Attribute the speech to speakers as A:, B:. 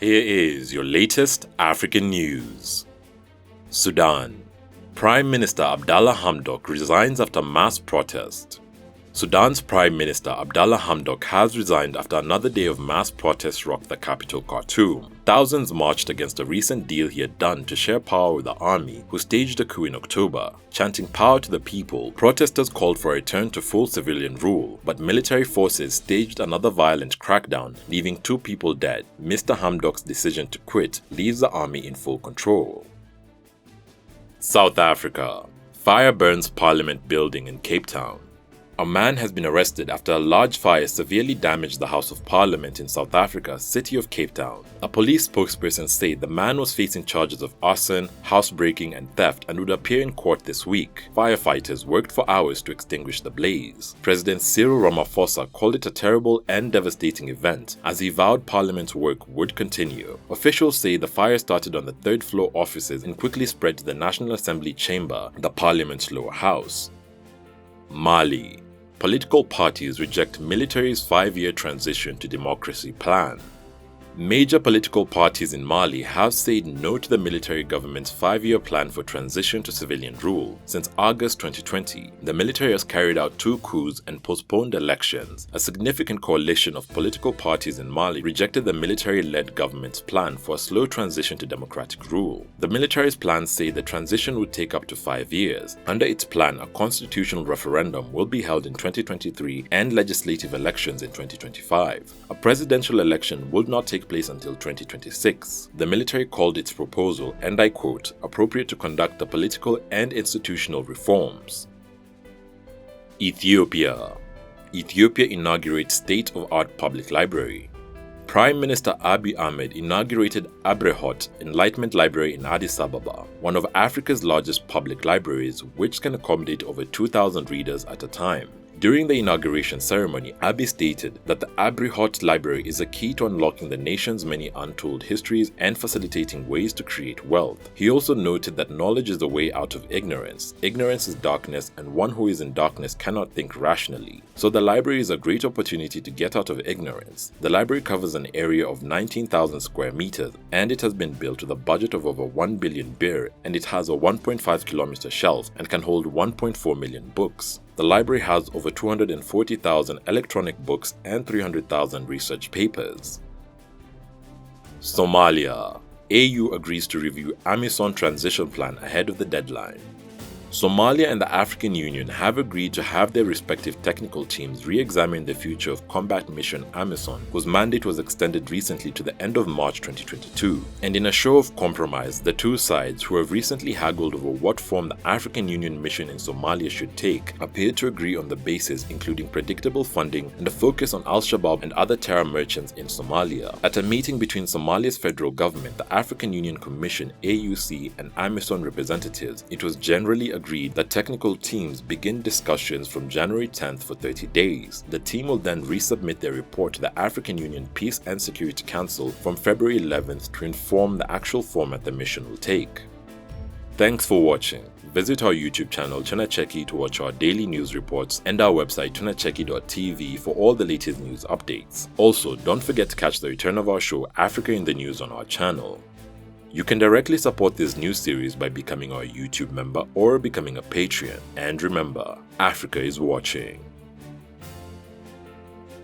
A: Here is your latest African news. Sudan. Prime Minister Abdalla Hamdok resigns after mass protest. Sudan's Prime Minister Abdalla Hamdok has resigned after another day of mass protests rocked the capital Khartoum. Thousands marched against a recent deal he had done to share power with the army, who staged a coup in October. Chanting power to the people, protesters called for a return to full civilian rule, but military forces staged another violent crackdown, leaving 2 people dead. Mr. Hamdok's decision to quit leaves the army in full control. South Africa. Fire burns Parliament building in Cape Town. A man has been arrested after a large fire severely damaged the House of Parliament in South Africa's city of Cape Town. A police spokesperson said the man was facing charges of arson, housebreaking and theft and would appear in court this week. Firefighters worked for hours to extinguish the blaze. President Cyril Ramaphosa called it a terrible and devastating event, as he vowed Parliament's work would continue. Officials say the fire started on the 3rd floor offices and quickly spread to the National Assembly chamber, the Parliament's lower house. Mali. Political parties reject military's 5-year transition to democracy plan. Major political parties in Mali have said no to the military government's 5-year plan for transition to civilian rule. Since August 2020, the military has carried out 2 coups and postponed elections. A significant coalition of political parties in Mali rejected the military-led government's plan for a slow transition to democratic rule. The military's plans say the transition would take up to 5 years. Under its plan, a constitutional referendum will be held in 2023 and legislative elections in 2025. A presidential election would not take place until 2026. The military called its proposal, and I quote, appropriate to conduct the political and institutional reforms. Ethiopia. Ethiopia inaugurates state-of-art public library. Prime Minister Abiy Ahmed inaugurated Abrahot Enlightenment Library in Addis Ababa, one of Africa's largest public libraries, which can accommodate over 2,000 readers at a time. During the inauguration ceremony, Abiy stated that the Abrahot Library is a key to unlocking the nation's many untold histories and facilitating ways to create wealth. He also noted that knowledge is the way out of ignorance. Ignorance is darkness, and one who is in darkness cannot think rationally. So the library is a great opportunity to get out of ignorance. The library covers an area of 19,000 square meters, and it has been built with a budget of over 1 billion birr, and it has a 1.5-kilometer shelf and can hold 1.4 million books. The library has over 240,000 electronic books and 300,000 research papers. Somalia. AU agrees to review Amisom transition plan ahead of the deadline. Somalia and the African Union have agreed to have their respective technical teams re-examine the future of combat mission Amisom, whose mandate was extended recently to the end of March 2022. And in a show of compromise, the 2 sides, who have recently haggled over what form the African Union mission in Somalia should take, appeared to agree on the basis including predictable funding and a focus on Al-Shabaab and other terror merchants in Somalia. At a meeting between Somalia's federal government, the African Union Commission (AUC) and Amisom representatives, it was generally agreed that technical teams begin discussions from January 10th for 30 days. The team will then resubmit their report to the African Union Peace and Security Council from February 11th to inform the actual format the mission will take. Thanks for watching. Visit our YouTube channel Tunacheki to watch our daily news reports and our website tunacheki.tv for all the latest news updates. Also, don't forget to catch the return of our show Africa in the News on our channel. You can directly support this news series by becoming our YouTube member or becoming a Patreon. And remember, Africa is watching.